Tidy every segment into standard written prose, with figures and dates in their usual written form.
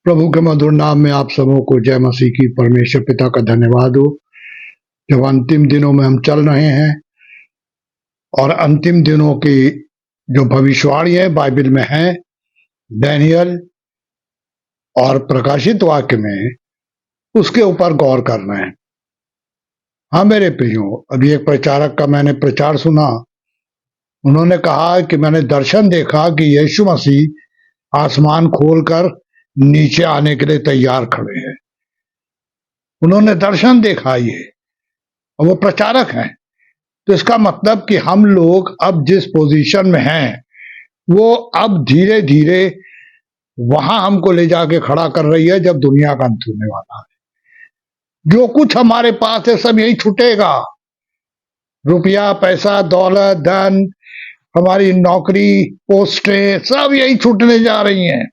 प्रभु के मधुर नाम में आप सबों को जय मसीह की। परमेश्वर पिता का धन्यवाद हो जब अंतिम दिनों में हम चल रहे हैं और अंतिम दिनों की जो भविष्यवाणी है बाइबल में है, डैनियल और प्रकाशित वाक्य में, उसके ऊपर गौर कर रहे हैं। हाँ मेरे प्रियो, अभी एक प्रचारक का मैंने प्रचार सुना। उन्होंने कहा कि मैंने दर्शन देखा कि यीशु मसीह आसमान खोलकर नीचे आने के लिए तैयार खड़े हैं। उन्होंने दर्शन देखा ये, और वो प्रचारक हैं। तो इसका मतलब कि हम लोग अब जिस पोजीशन में हैं वो अब धीरे धीरे वहां हमको ले जाके खड़ा कर रही है जब दुनिया का अंत होने वाला है। जो कुछ हमारे पास है सब यही छूटेगा। रुपया, पैसा, दौलत, धन, हमारी नौकरी, पोस्टें, सब यही छूटने जा रही हैं,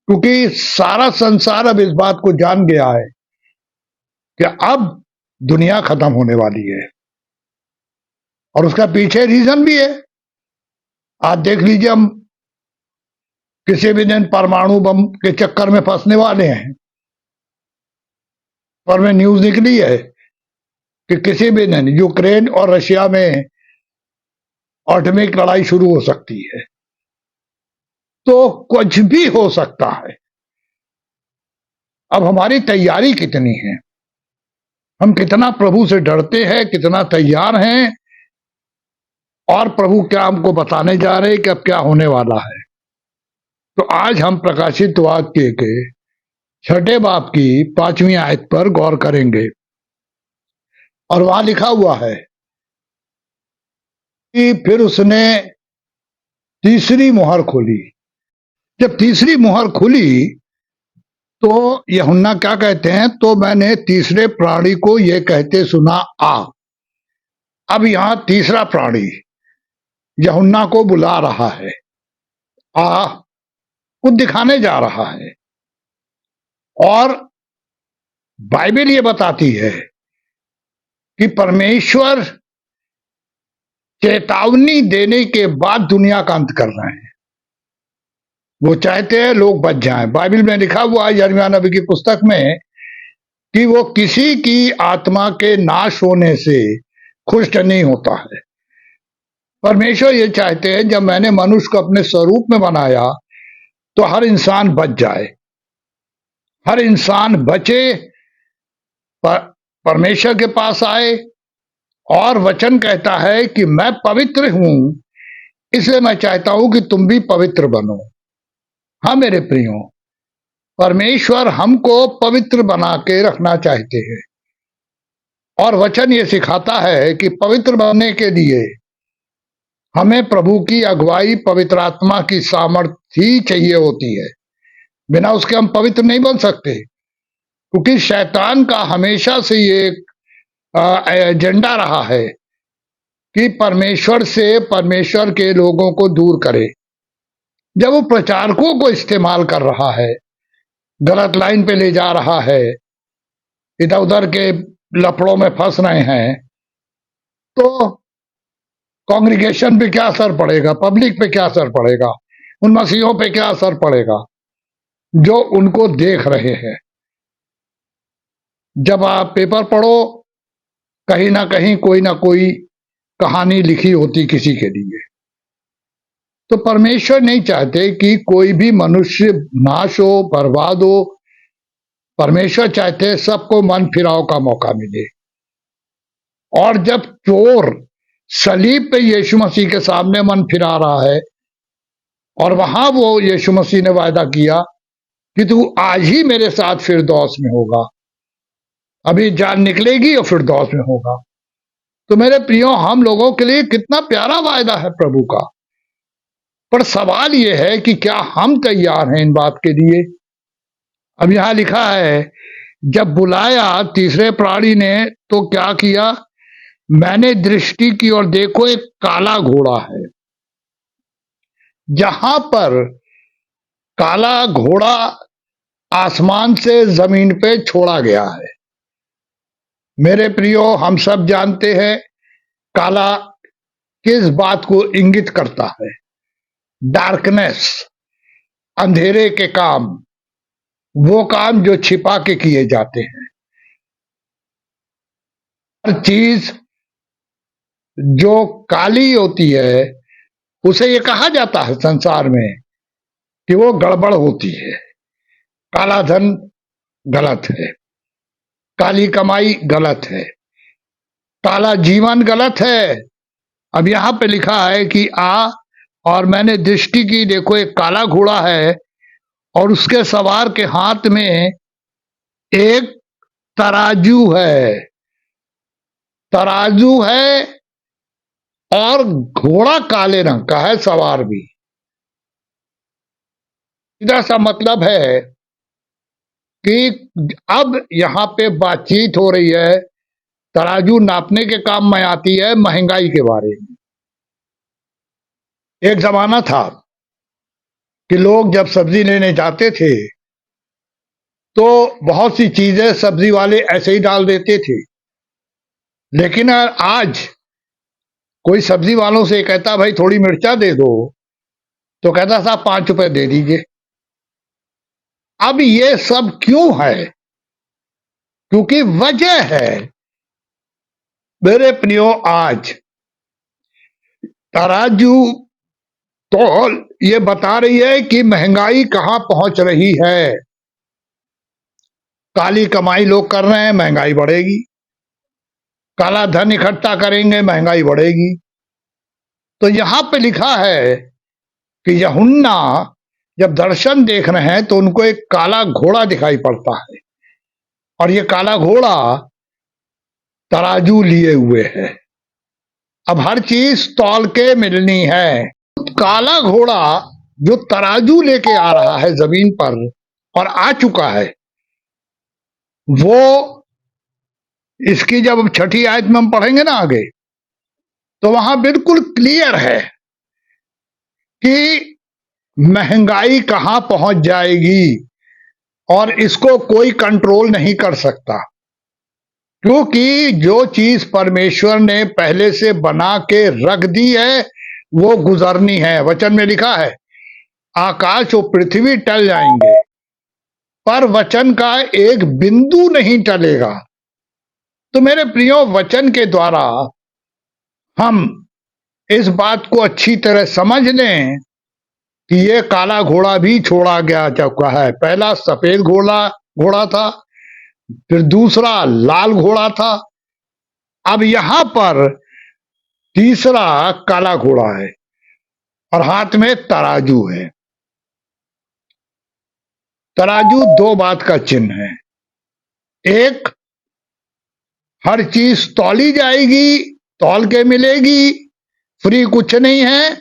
क्योंकि सारा संसार अब इस बात को जान गया है कि अब दुनिया खत्म होने वाली है। और उसका पीछे रीजन भी है। आज देख लीजिए, हम किसी भी दिन परमाणु बम के चक्कर में फंसने वाले हैं। पर में न्यूज निकली है कि किसी भी दिन यूक्रेन और रशिया में एटॉमिक लड़ाई शुरू हो सकती है। तो कुछ भी हो सकता है। अब हमारी तैयारी कितनी है, हम कितना प्रभु से डरते हैं, कितना तैयार हैं, और प्रभु क्या हमको बताने जा रहे हैं कि अब क्या होने वाला है। तो आज हम प्रकाशित वाक्य के 6 बाब की 5वीं आयत पर गौर करेंगे। और वहां लिखा हुआ है कि फिर उसने तीसरी मुहर खोली। जब तीसरी मुहर खुली तो यूहन्ना क्या कहते हैं, तो मैंने तीसरे प्राणी को यह कहते सुना, आ। अब यहां तीसरा प्राणी यूहन्ना को बुला रहा है, आ, कुछ दिखाने जा रहा है। और बाइबल ये बताती है कि परमेश्वर चेतावनी देने के बाद दुनिया का अंत कर रहे हैं। वो चाहते हैं लोग बच जाएं। बाइबल में लिखा हुआ है यिर्मयाह नबी की पुस्तक में कि वो किसी की आत्मा के नाश होने से खुश नहीं होता है। परमेश्वर ये चाहते हैं जब मैंने मनुष्य को अपने स्वरूप में बनाया तो हर इंसान बच जाए, हर इंसान बचे, परमेश्वर के पास आए। और वचन कहता है कि मैं पवित्र हूं, इसलिए मैं चाहता हूं कि तुम भी पवित्र बनो। हाँ मेरे प्रियो, परमेश्वर हमको पवित्र बना के रखना चाहते हैं। और वचन ये सिखाता है कि पवित्र बनने के लिए हमें प्रभु की अगुवाई, पवित्र आत्मा की सामर्थ्य ही चाहिए होती है। बिना उसके हम पवित्र नहीं बन सकते, क्योंकि शैतान का हमेशा से ये एजेंडा रहा है कि परमेश्वर से, परमेश्वर के लोगों को दूर करे। जब वो प्रचारकों को इस्तेमाल कर रहा है, गलत लाइन पे ले जा रहा है, इधर उधर के लफड़ों में फंस रहे हैं, तो कांग्रीगेशन पे क्या असर पड़ेगा, पब्लिक पे क्या असर पड़ेगा, उन मसीहों पे क्या असर पड़ेगा जो उनको देख रहे हैं। जब आप पेपर पढ़ो, कहीं ना कहीं कोई ना कोई कहानी लिखी होती किसी के लिए। तो परमेश्वर नहीं चाहते कि कोई भी मनुष्य नाश हो, बर्बाद हो। परमेश्वर चाहते हैं सबको मन फिराव का मौका मिले। और जब चोर सलीब पे यीशु मसीह के सामने मन फिरा रहा है, और वहां वो यीशु मसीह ने वायदा किया कि तू आज ही मेरे साथ फिरदौस में होगा, अभी जान निकलेगी और फिरदौस में होगा। तो मेरे प्रियो, हम लोगों के लिए कितना प्यारा वायदा है प्रभु का। पर सवाल यह है कि क्या हम तैयार हैं इन बात के लिए। अब यहां लिखा है, जब बुलाया तीसरे प्राणी ने तो क्या किया, मैंने दृष्टि की और देखो एक काला घोड़ा है। जहां पर काला घोड़ा आसमान से जमीन पे छोड़ा गया है। मेरे प्रियो, हम सब जानते हैं काला किस बात को इंगित करता है, डार्कनेस। अंधेरे के काम, वो काम जो छिपा के किए जाते हैं। हर चीज जो काली होती है उसे ये कहा जाता है संसार में कि वो गड़बड़ होती है। काला धन गलत है, काली कमाई गलत है, काला जीवन गलत है। अब यहां पे लिखा है कि और मैंने दृष्टि की, देखो एक काला घोड़ा है और उसके सवार के हाथ में एक तराजू है। तराजू है और घोड़ा काले रंग का है, सवार भी। सीधा सा मतलब है कि अब यहां पे बातचीत हो रही है, तराजू नापने के काम में आती है, महंगाई के बारे में। एक जमाना था कि लोग जब सब्जी लेने जाते थे तो बहुत सी चीजें सब्जी वाले ऐसे ही डाल देते थे, लेकिन आज कोई सब्जी वालों से कहता भाई थोड़ी मिर्चा दे दो, तो कहता साहब 5 रुपए दे दीजिए। अब ये सब क्यों है? क्योंकि वजह है मेरे प्रियो, आज तराजू तो ये बता रही है कि महंगाई कहां पहुंच रही है। काली कमाई लोग कर रहे हैं, महंगाई बढ़ेगी। काला धन इकट्ठा करेंगे, महंगाई बढ़ेगी। तो यहां पे लिखा है कि यूहन्ना जब दर्शन देख रहे हैं तो उनको एक काला घोड़ा दिखाई पड़ता है, और ये काला घोड़ा तराजू लिए हुए है। अब हर चीज तौल के मिलनी है। काला घोड़ा जो तराजू लेके आ रहा है जमीन पर और आ चुका है, वो इसकी जब छठी आयत में हम पढ़ेंगे ना आगे, तो वहां बिल्कुल क्लियर है कि महंगाई कहां पहुंच जाएगी और इसको कोई कंट्रोल नहीं कर सकता। क्योंकि जो चीज परमेश्वर ने पहले से बना के रख दी है वो गुजरनी है। वचन में लिखा है आकाश और पृथ्वी टल जाएंगे पर वचन का एक बिंदु नहीं टलेगा। तो मेरे प्रियो, वचन के द्वारा हम इस बात को अच्छी तरह समझ लें कि ये काला घोड़ा भी छोड़ा गया चुका है। पहला सफेद घोड़ा था, फिर दूसरा लाल घोड़ा था, अब यहां पर तीसरा काला घोड़ा है और हाथ में तराजू है। तराजू दो बात का चिन्ह है। एक, हर चीज तौली जाएगी, तौल के मिलेगी, फ्री कुछ नहीं है।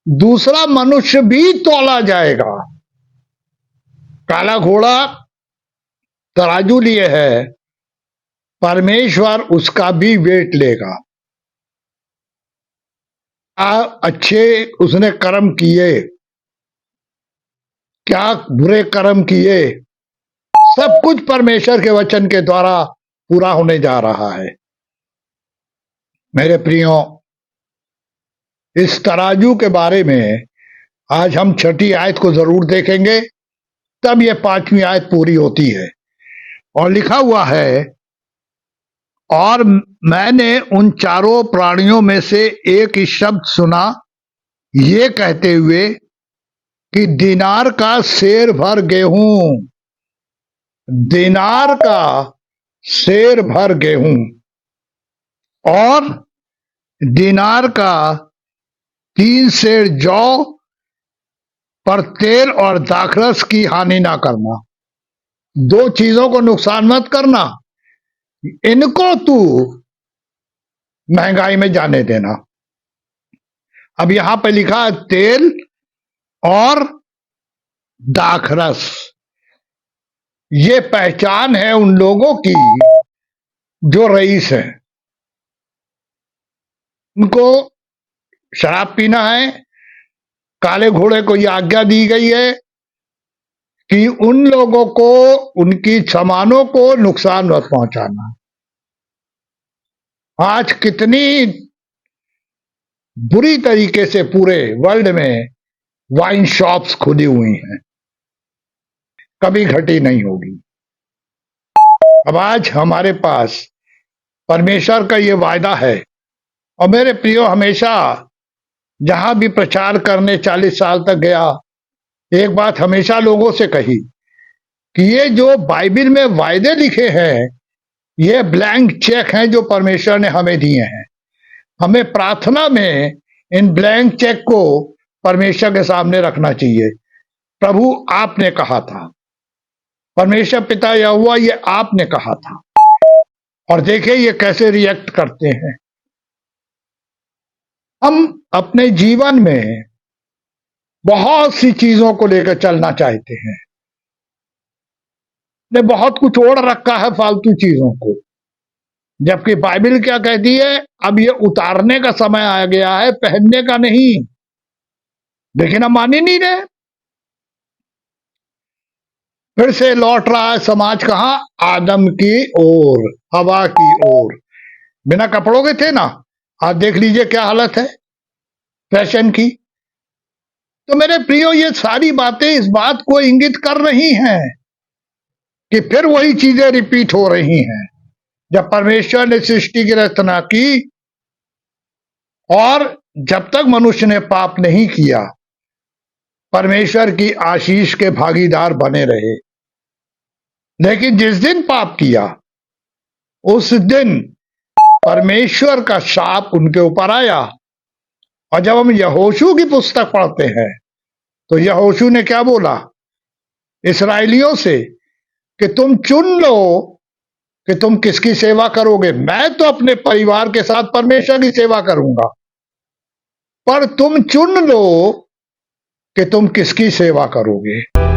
दूसरा, मनुष्य भी तौला जाएगा। काला घोड़ा तराजू लिए है, परमेश्वर उसका भी वेट लेगा। अच्छे उसने कर्म किए, क्या बुरे कर्म किए, सब कुछ परमेश्वर के वचन के द्वारा पूरा होने जा रहा है। मेरे प्रियो, इस तराजू के बारे में आज हम छठी आयत को जरूर देखेंगे, तब ये 5वीं आयत पूरी होती है। और लिखा हुआ है, और मैंने उन चारों प्राणियों में से एक ही शब्द सुना ये कहते हुए कि दिनार का सेर भर गेहूं, दिनार का सेर भर गेहूं और दिनार का 3 सेर जौ पर तेल और दाखरस की हानि ना करना। 2 चीजों को नुकसान मत करना, इनको तू महंगाई में जाने देना। अब यहां पे लिखा है तेल और दाखरस। ये पहचान है उन लोगों की जो रईस हैं। उनको शराब पीना है। काले घोड़े को यह आज्ञा दी गई है कि उन लोगों को, उनकी सामानों को नुकसान मत पहुंचाना। आज कितनी बुरी तरीके से पूरे वर्ल्ड में वाइन शॉप्स खुली हुई हैं, कभी घटी नहीं होगी। अब आज हमारे पास परमेश्वर का ये वायदा है। और मेरे प्रियो, हमेशा जहां भी प्रचार करने 40 साल तक गया, एक बात हमेशा लोगों से कही कि ये जो बाइबल में वायदे लिखे हैं, ये ब्लैंक चेक हैं जो परमेश्वर ने हमें दिए हैं। हमें प्रार्थना में इन ब्लैंक चेक को परमेश्वर के सामने रखना चाहिए। प्रभु आपने कहा था, परमेश्वर पिता यहोवा ये आपने कहा था, और देखिए ये कैसे रिएक्ट करते हैं। हम अपने जीवन में बहुत सी चीजों को लेकर चलना चाहते हैं, ने बहुत कुछ ओढ़ रखा है फालतू चीजों को, जबकि बाइबल क्या कहती है, अब ये उतारने का समय आ गया है, पहनने का नहीं। लेकिन हम मान ही नहीं रहे। फिर से लौट रहा है समाज कहां? आदम की ओर, हवा की ओर। बिना कपड़ों के थे ना, आज देख लीजिए क्या हालत है फैशन की। तो मेरे प्रियो, ये सारी बातें इस बात को इंगित कर रही हैं कि फिर वही चीजें रिपीट हो रही हैं। जब परमेश्वर ने सृष्टि की रचना की और जब तक मनुष्य ने पाप नहीं किया, परमेश्वर की आशीष के भागीदार बने रहे। लेकिन जिस दिन पाप किया, उस दिन परमेश्वर का शाप उनके ऊपर आया। और जब हम यहोशू की पुस्तक पढ़ते हैं, तो यहोशू ने क्या बोला इस्राएलियों से कि तुम चुन लो कि तुम किसकी सेवा करोगे। मैं तो अपने परिवार के साथ परमेश्वर की सेवा करूंगा, पर तुम चुन लो कि तुम किसकी सेवा करोगे।